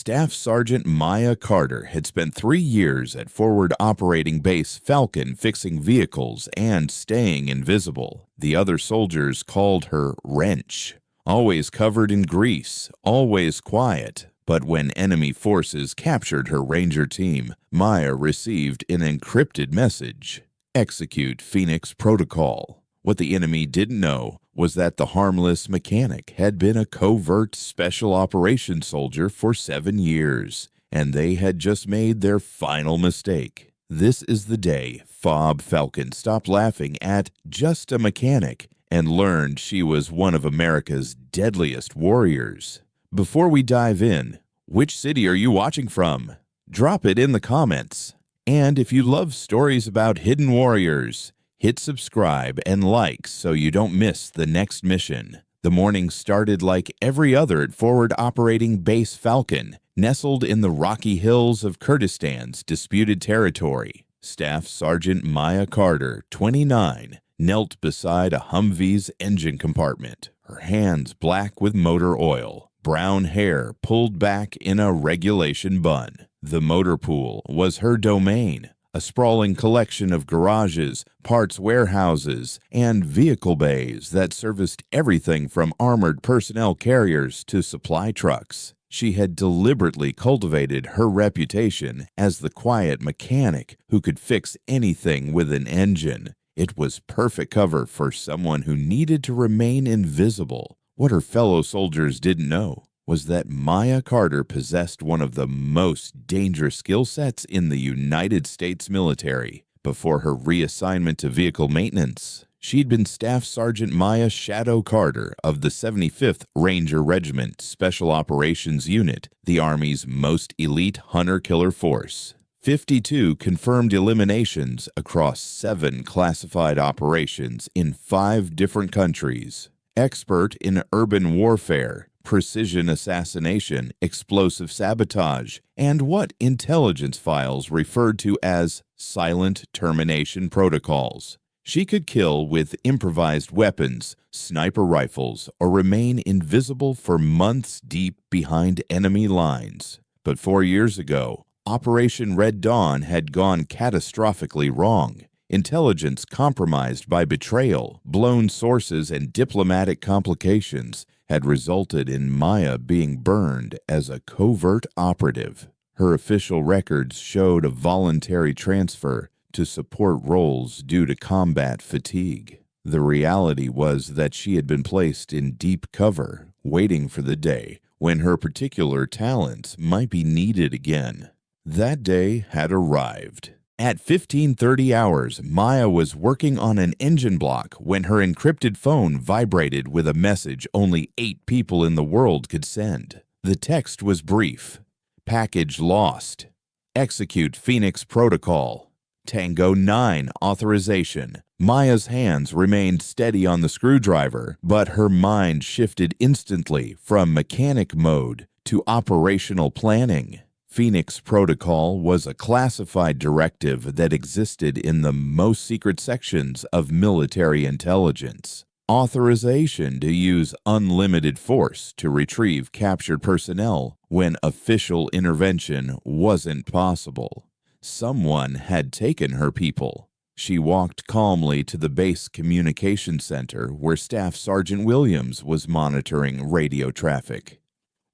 Staff Sergeant Maya Carter had spent 3 years at Forward Operating Base Falcon fixing vehicles and staying invisible. The other soldiers called her Wrench. Always covered in grease, always quiet. But when enemy forces captured her Ranger team, Maya received an encrypted message. Execute Phoenix Protocol. What the enemy didn't know was that the harmless mechanic had been a covert special operations soldier for 7 years, and they had just made their final mistake. This is the day FOB Falcon stopped laughing at just a mechanic and learned she was one of America's deadliest warriors. Before we dive in, which city are you watching from? Drop it in the comments. And if you love stories about hidden warriors, hit subscribe and like so you don't miss the next mission. The morning started like every other at Forward Operating Base Falcon, nestled in the rocky hills of Kurdistan's disputed territory. Staff Sergeant Maya Carter, 29, knelt beside a Humvee's engine compartment, her hands black with motor oil, brown hair pulled back in a regulation bun. The motor pool was her domain, a sprawling collection of garages, parts warehouses, and vehicle bays that serviced everything from armored personnel carriers to supply trucks. She had deliberately cultivated her reputation as the quiet mechanic who could fix anything with an engine. It was perfect cover for someone who needed to remain invisible. What her fellow soldiers didn't know was that Maya Carter possessed one of the most dangerous skill sets in the United States military. Before her reassignment to vehicle maintenance, she'd been Staff Sergeant Maya Shadow Carter of the 75th Ranger Regiment Special Operations Unit, the Army's most elite hunter-killer force. 52 confirmed eliminations across 7 classified operations in 5 different countries. Expert in urban warfare, precision assassination, explosive sabotage, and what intelligence files referred to as silent termination protocols. She could kill with improvised weapons, sniper rifles, or remain invisible for months deep behind enemy lines. But 4 years ago, Operation Red Dawn had gone catastrophically wrong. Intelligence compromised by betrayal, blown sources, and diplomatic complications had resulted in Maya being burned as a covert operative. Her official records showed a voluntary transfer to support roles due to combat fatigue. The reality was that she had been placed in deep cover, waiting for the day when her particular talents might be needed again. That day had arrived. At 15:30 hours, Maya was working on an engine block when her encrypted phone vibrated with a message only 8 people in the world could send. The text was brief. Package lost. Execute Phoenix Protocol. Tango 9 authorization. Maya's hands remained steady on the screwdriver, but her mind shifted instantly from mechanic mode to operational planning. Phoenix Protocol was a classified directive that existed in the most secret sections of military intelligence. Authorization to use unlimited force to retrieve captured personnel when official intervention wasn't possible. Someone had taken her people. She walked calmly to the base communication center where Staff Sergeant Williams was monitoring radio traffic.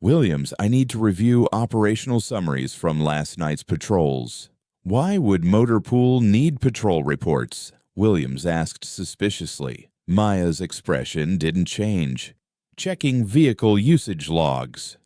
Williams, I need to review operational summaries from last night's patrols. Why would Motor Pool need patrol reports? Williams asked suspiciously. Maya's expression didn't change. Checking vehicle usage logs.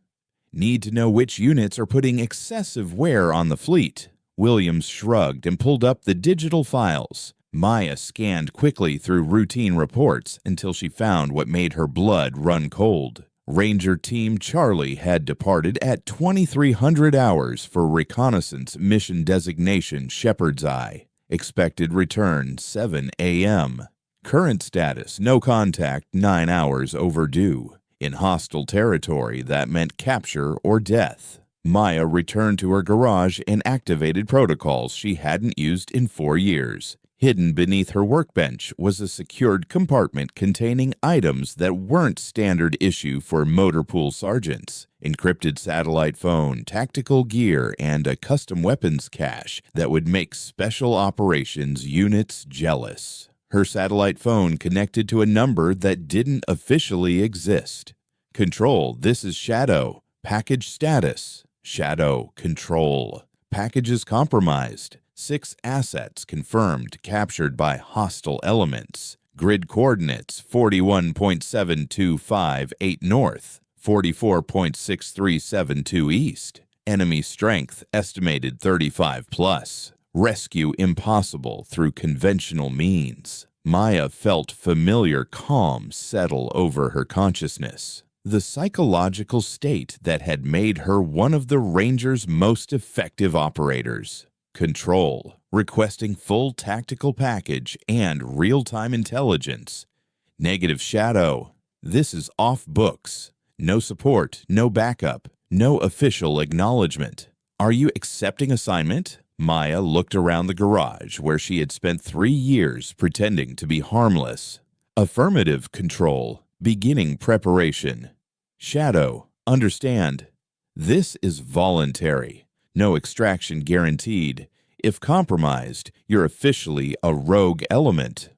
Need to know which units are putting excessive wear on the fleet. Williams shrugged and pulled up the digital files. Maya scanned quickly through routine reports until she found what made her blood run cold. Ranger Team Charlie had departed at 2300 hours for reconnaissance mission designation Shepherd's Eye. Expected return 7 a.m. Current status, no contact, 9 hours overdue. In hostile territory, that meant capture or death. Maya returned to her garage and activated protocols she hadn't used in 4 years. Hidden beneath her workbench was a secured compartment containing items that weren't standard issue for motor pool sergeants: encrypted satellite phone, tactical gear, and a custom weapons cache that would make special operations units jealous. Her satellite phone connected to a number that didn't officially exist. Control, this is Shadow. Package status: Shadow Control. Packages compromised. 6 assets confirmed captured by hostile elements. Grid coordinates 41.7258 north, 44.6372 east. Enemy strength estimated 35 plus. Rescue impossible through conventional means. Maya felt familiar calm settle over her consciousness. The psychological state that had made her one of the Ranger's most effective operators. Control, requesting full tactical package and real-time intelligence. Negative Shadow, this is off books. No support, no backup, no official acknowledgement. Are you accepting assignment? Maya looked around the garage where she had spent 3 years pretending to be harmless. Affirmative. Control, beginning preparation. Shadow, understand. This is voluntary. No extraction guaranteed. If compromised, you're officially a rogue element.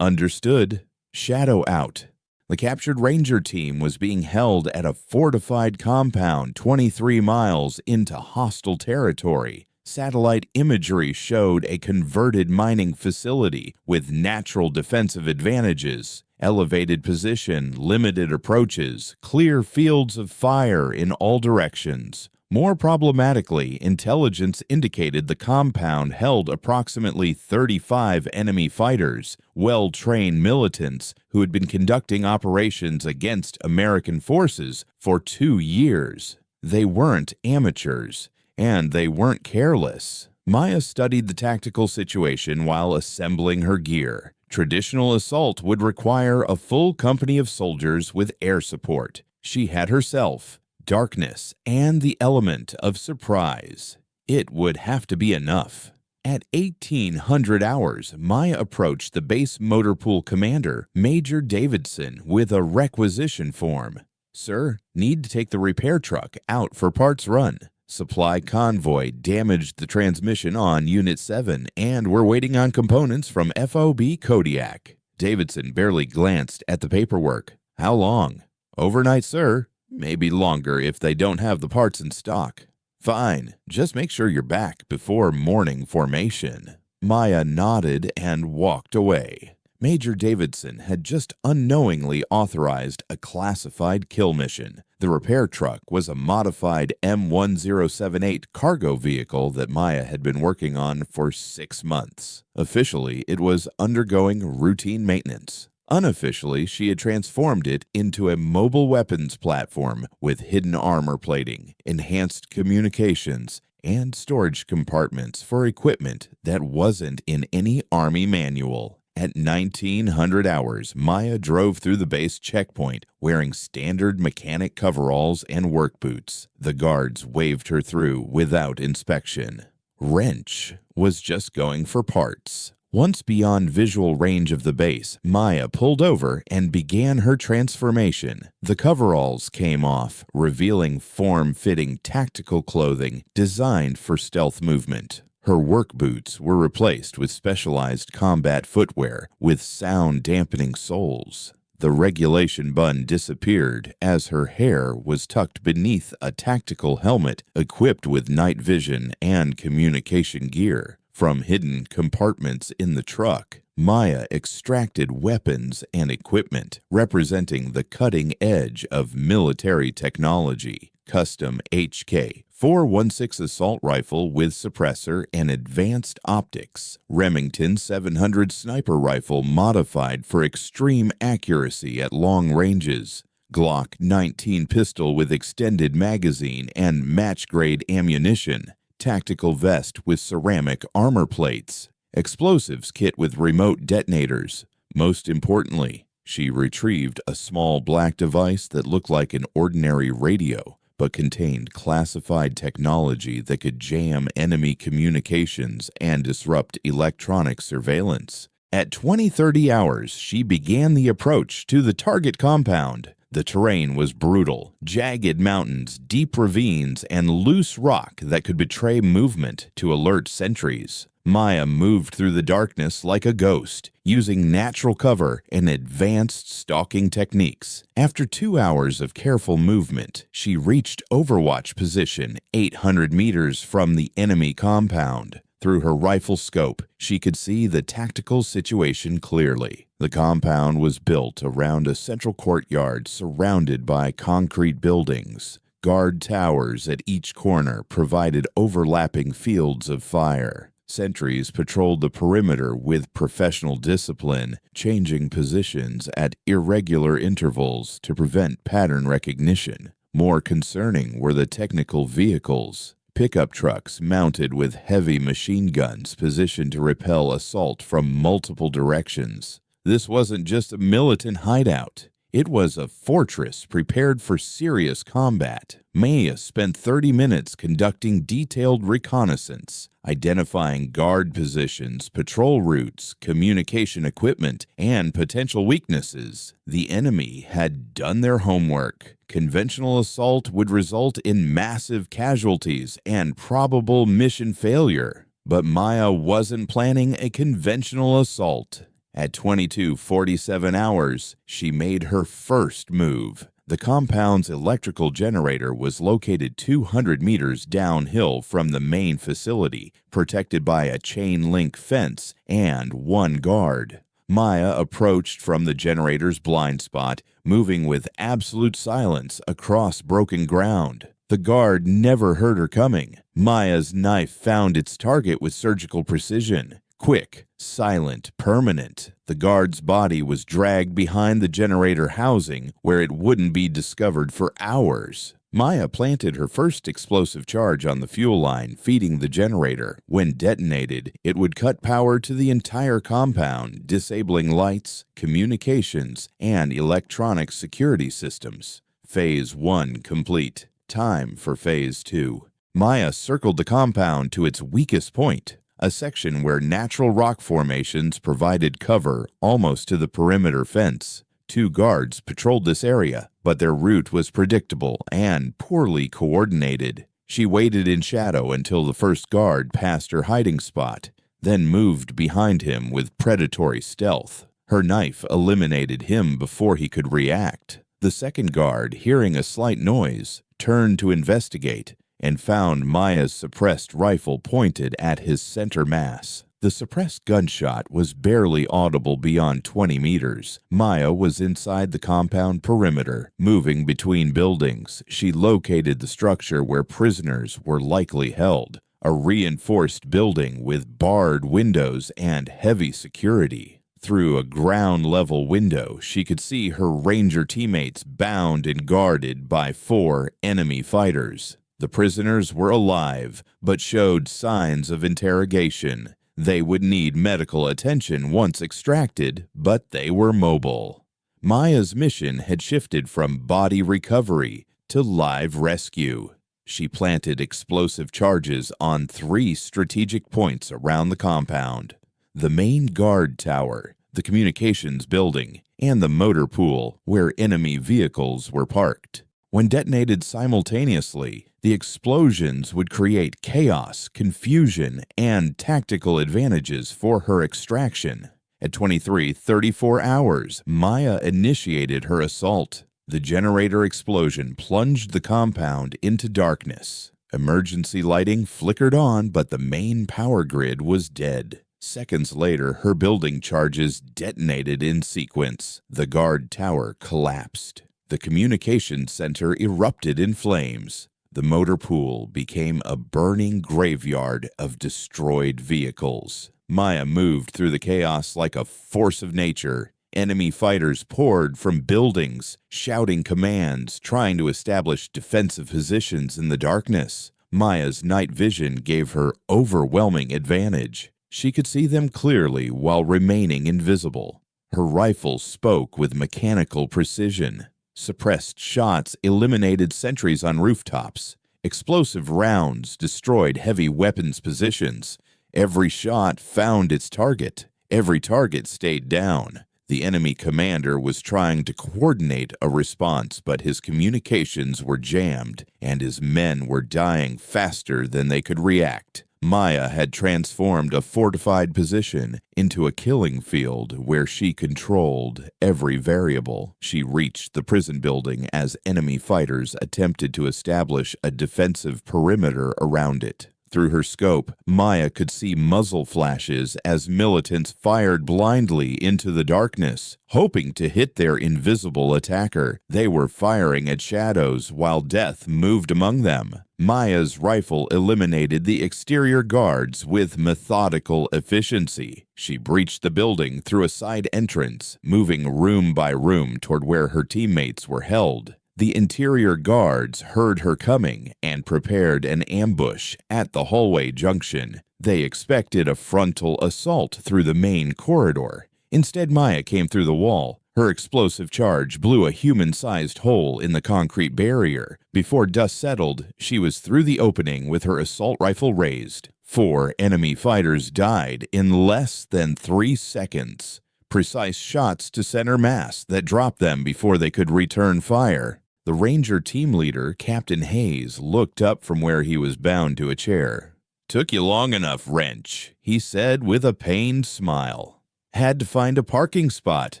Understood. Shadow out. The captured Ranger team was being held at a fortified compound 23 miles into hostile territory. Satellite imagery showed a converted mining facility with natural defensive advantages. Elevated position, limited approaches, clear fields of fire in all directions. More problematically, intelligence indicated the compound held approximately 35 enemy fighters, well-trained militants who had been conducting operations against American forces for 2 years. They weren't amateurs, and they weren't careless. Maya studied the tactical situation while assembling her gear. Traditional assault would require a full company of soldiers with air support. She had herself, darkness, and the element of surprise. It would have to be enough. At 1800 hours, Maya approached the base motor pool commander, Major Davidson, with a requisition form. Sir, need to take the repair truck out for parts run. Supply convoy damaged the transmission on Unit 7, and we're waiting on components from FOB Kodiak. Davidson barely glanced at the paperwork. How long? Overnight, sir. Maybe longer if they don't have the parts in stock. Fine, just make sure you're back before morning formation. Maya nodded and walked away. Major Davidson had just unknowingly authorized a classified kill mission. The repair truck was a modified M1078 cargo vehicle that Maya had been working on for 6 months. Officially, it was undergoing routine maintenance. Unofficially, she had transformed it into a mobile weapons platform with hidden armor plating, enhanced communications, and storage compartments for equipment that wasn't in any Army manual. At 1900 hours, Maya drove through the base checkpoint wearing standard mechanic coveralls and work boots. The guards waved her through without inspection. Wrench was just going for parts. Once beyond visual range of the base, Maya pulled over and began her transformation. The coveralls came off, revealing form-fitting tactical clothing designed for stealth movement. Her work boots were replaced with specialized combat footwear with sound-dampening soles. The regulation bun disappeared as her hair was tucked beneath a tactical helmet equipped with night vision and communication gear. From hidden compartments in the truck, Maya extracted weapons and equipment representing the cutting edge of military technology. Custom HK 416 assault rifle with suppressor and advanced optics. Remington 700 sniper rifle modified for extreme accuracy at long ranges. Glock 19 pistol with extended magazine and match-grade ammunition. Tactical vest with ceramic armor plates. Explosives kit with remote detonators. Most importantly, she retrieved a small black device that looked like an ordinary radio, but contained classified technology that could jam enemy communications and disrupt electronic surveillance. At 20:30 hours, she began the approach to the target compound. The terrain was brutal: jagged mountains, deep ravines, and loose rock that could betray movement to alert sentries. Maya moved through the darkness like a ghost, using natural cover and advanced stalking techniques. After 2 hours of careful movement, she reached Overwatch position 800 meters from the enemy compound. Through her rifle scope, she could see the tactical situation clearly. The compound was built around a central courtyard surrounded by concrete buildings. Guard towers at each corner provided overlapping fields of fire. Sentries patrolled the perimeter with professional discipline, changing positions at irregular intervals to prevent pattern recognition. More concerning were the technical vehicles. Pickup trucks mounted with heavy machine guns positioned to repel assault from multiple directions. This wasn't just a militant hideout. It was a fortress prepared for serious combat. Maya spent 30 minutes conducting detailed reconnaissance, identifying guard positions, patrol routes, communication equipment, and potential weaknesses. The enemy had done their homework. Conventional assault would result in massive casualties and probable mission failure. But Maya wasn't planning a conventional assault. At 22:47 hours, she made her first move. The compound's electrical generator was located 200 meters downhill from the main facility, protected by a chain-link fence and one guard. Maya approached from the generator's blind spot, moving with absolute silence across broken ground. The guard never heard her coming. Maya's knife found its target with surgical precision. Quick, silent, permanent. The guard's body was dragged behind the generator housing where it wouldn't be discovered for hours. Maya planted her first explosive charge on the fuel line feeding the generator. When detonated, it would cut power to the entire compound, disabling lights, communications, and electronic security systems. Phase 1 complete. Time for Phase 2. Maya circled the compound to its weakest point, a section where natural rock formations provided cover almost to the perimeter fence. 2 guards patrolled this area, but their route was predictable and poorly coordinated. She waited in shadow until the first guard passed her hiding spot, then moved behind him with predatory stealth. Her knife eliminated him before he could react. The second guard, hearing a slight noise, turned to investigate and found Maya's suppressed rifle pointed at his center mass. The suppressed gunshot was barely audible beyond 20 meters. Maya was inside the compound perimeter. Moving between buildings, she located the structure where prisoners were likely held, a reinforced building with barred windows and heavy security. Through a ground-level window, she could see her ranger teammates bound and guarded by 4 enemy fighters. The prisoners were alive, but showed signs of interrogation. They would need medical attention once extracted, but they were mobile. Maya's mission had shifted from body recovery to live rescue. She planted explosive charges on 3 strategic points around the compound: the main guard tower, the communications building, and the motor pool where enemy vehicles were parked. When detonated simultaneously, the explosions would create chaos, confusion, and tactical advantages for her extraction. At 23:34 hours, Maya initiated her assault. The generator explosion plunged the compound into darkness. Emergency lighting flickered on, but the main power grid was dead. Seconds later, her building charges detonated in sequence. The guard tower collapsed. The communications center erupted in flames. The motor pool became a burning graveyard of destroyed vehicles. Maya moved through the chaos like a force of nature. Enemy fighters poured from buildings, shouting commands, trying to establish defensive positions in the darkness. Maya's night vision gave her overwhelming advantage. She could see them clearly while remaining invisible. Her rifle spoke with mechanical precision. Suppressed shots eliminated sentries on rooftops. Explosive rounds destroyed heavy weapons positions. Every shot found its target. Every target stayed down. The enemy commander was trying to coordinate a response, but his communications were jammed, and his men were dying faster than they could react. Maya had transformed a fortified position into a killing field where she controlled every variable. She reached the prison building as enemy fighters attempted to establish a defensive perimeter around it. Through her scope, Maya could see muzzle flashes as militants fired blindly into the darkness, hoping to hit their invisible attacker. They were firing at shadows while death moved among them. Maya's rifle eliminated the exterior guards with methodical efficiency. She breached the building through a side entrance, moving room by room toward where her teammates were held. The interior guards heard her coming and prepared an ambush at the hallway junction. They expected a frontal assault through the main corridor. Instead, Maya came through the wall. Her explosive charge blew a human-sized hole in the concrete barrier. Before dust settled, she was through the opening with her assault rifle raised. 4 enemy fighters died in less than 3 seconds. Precise shots to center mass that dropped them before they could return fire. The Ranger team leader, Captain Hayes, looked up from where he was bound to a chair. "Took you long enough, Wrench," he said with a pained smile. "Had to find a parking spot,"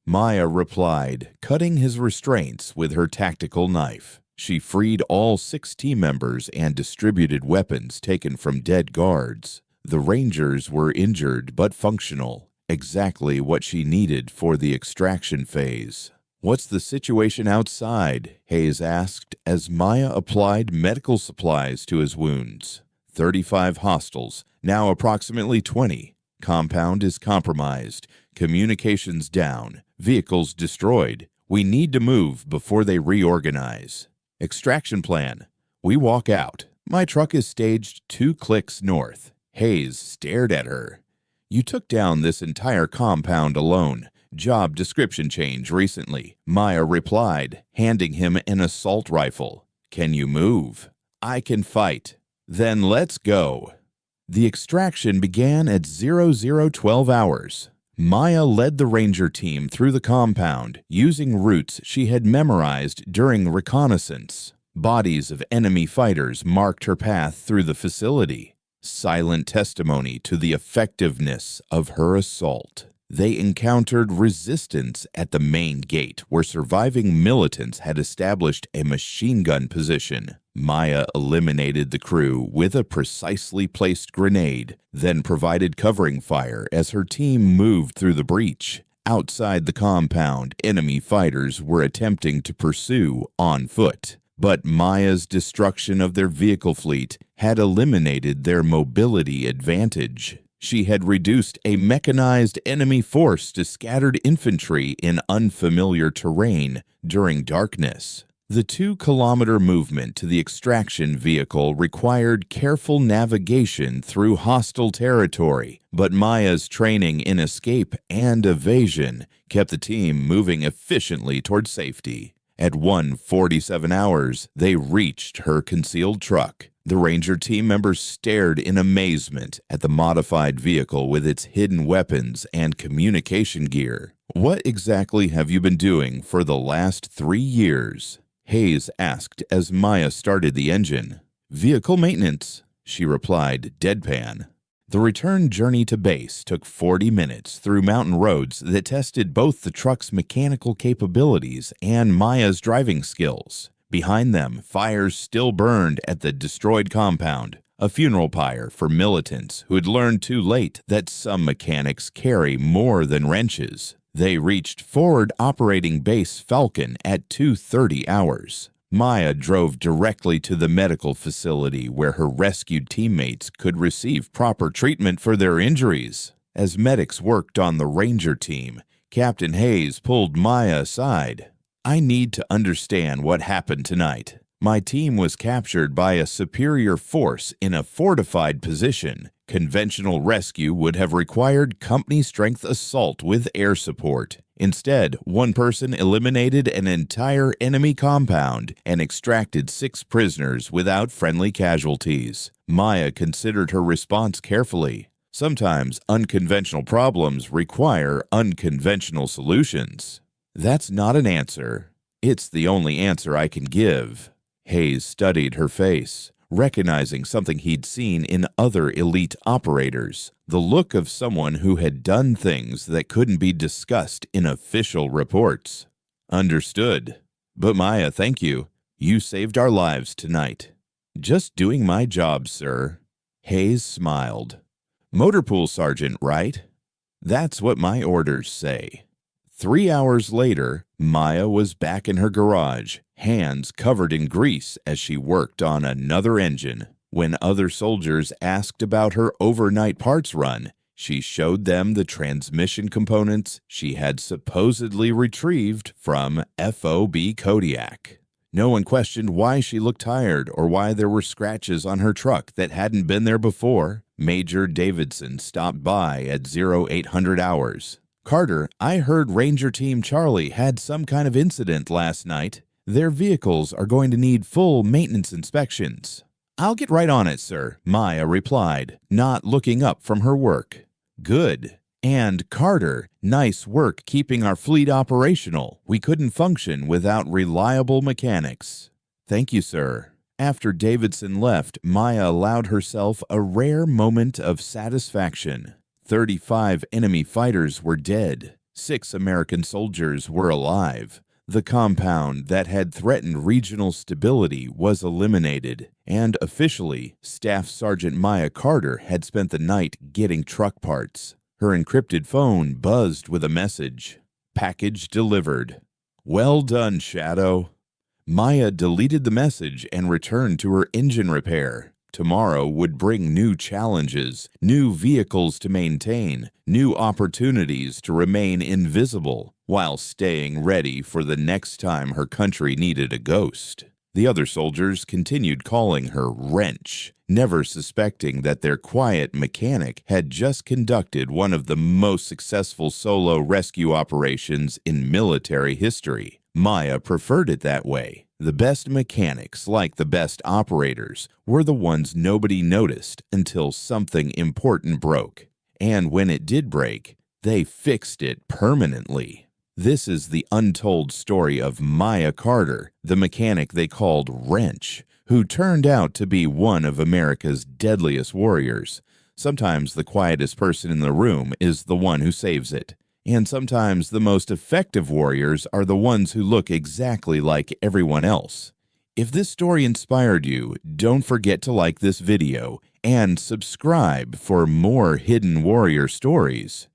Maya replied, cutting his restraints with her tactical knife. She freed all 6 team members and distributed weapons taken from dead guards. The Rangers were injured but functional, exactly what she needed for the extraction phase. "What's the situation outside?" Hayes asked as Maya applied medical supplies to his wounds. 35 hostiles, now approximately 20. Compound is compromised. Communications down. Vehicles destroyed. We need to move before they reorganize. Extraction plan. We walk out. My truck is staged 2 clicks north. Hayes stared at her. "You took down this entire compound alone. Job description change recently," Maya replied, handing him an assault rifle. "Can you move?" "I can fight." "Then let's go." The extraction began at 0012 hours. Maya led the Ranger team through the compound, using routes she had memorized during reconnaissance. Bodies of enemy fighters marked her path through the facility, silent testimony to the effectiveness of her assault. They encountered resistance at the main gate, where surviving militants had established a machine gun position. Maya eliminated the crew with a precisely placed grenade, then provided covering fire as her team moved through the breach. Outside the compound, enemy fighters were attempting to pursue on foot, but Maya's destruction of their vehicle fleet had eliminated their mobility advantage. She had reduced a mechanized enemy force to scattered infantry in unfamiliar terrain during darkness. The 2-kilometer movement to the extraction vehicle required careful navigation through hostile territory, but Maya's training in escape and evasion kept the team moving efficiently toward safety. At 1:47 hours, they reached her concealed truck. The Ranger team members stared in amazement at the modified vehicle with its hidden weapons and communication gear. "What exactly have you been doing for the last 3 years?" Hayes asked as Maya started the engine. "Vehicle maintenance," she replied, deadpan. The return journey to base took 40 minutes through mountain roads that tested both the truck's mechanical capabilities and Maya's driving skills. Behind them, fires still burned at the destroyed compound, a funeral pyre for militants who had learned too late that some mechanics carry more than wrenches. They reached forward operating base Falcon at 2:30 hours. Maya drove directly to the medical facility where her rescued teammates could receive proper treatment for their injuries. As medics worked on the Ranger team, Captain Hayes pulled Maya aside. "I need to understand what happened tonight. My team was captured by a superior force in a fortified position. Conventional rescue would have required company-strength assault with air support. Instead, one person eliminated an entire enemy compound and extracted 6 prisoners without friendly casualties. Maya considered her response carefully. Sometimes unconventional problems require unconventional solutions. That's not an answer. It's the only answer I can give. Hayes studied her face, recognizing something he'd seen in other elite operators, the look of someone who had done things that couldn't be discussed in official reports. Understood. But Maya, thank you. You saved our lives tonight. Just doing my job, sir. Hayes smiled. Motor pool sergeant, right? That's what my orders say. 3 hours later, Maya was back in her garage, hands covered in grease as she worked on another engine. When other soldiers asked about her overnight parts run, she showed them the transmission components she had supposedly retrieved from FOB Kodiak. No one questioned why she looked tired or why there were scratches on her truck that hadn't been there before. Major Davidson stopped by at 0800 hours. Carter, I heard Ranger Team Charlie had some kind of incident last night. Their vehicles are going to need full maintenance inspections. I'll get right on it, sir, Maya replied, not looking up from her work. Good. And Carter, nice work keeping our fleet operational. We couldn't function without reliable mechanics. Thank you, sir. After Davidson left, Maya allowed herself a rare moment of satisfaction. 35 enemy fighters were dead. 6 American soldiers were alive. The compound that had threatened regional stability was eliminated, and officially, Staff Sergeant Maya Carter had spent the night getting truck parts. Her encrypted phone buzzed with a message. Package delivered. Well done, Shadow. Maya deleted the message and returned to her engine repair. Tomorrow would bring new challenges, new vehicles to maintain, new opportunities to remain invisible, while staying ready for the next time her country needed a ghost. The other soldiers continued calling her Wrench, never suspecting that their quiet mechanic had just conducted one of the most successful solo rescue operations in military history. Maya preferred it that way. The best mechanics, like the best operators, were the ones nobody noticed until something important broke. And when it did break, they fixed it permanently. This is the untold story of Maya Carter, the mechanic they called Wrench, who turned out to be one of America's deadliest warriors. Sometimes the quietest person in the room is the one who saves it. And sometimes the most effective warriors are the ones who look exactly like everyone else. If this story inspired you, don't forget to like this video and subscribe for more hidden warrior stories.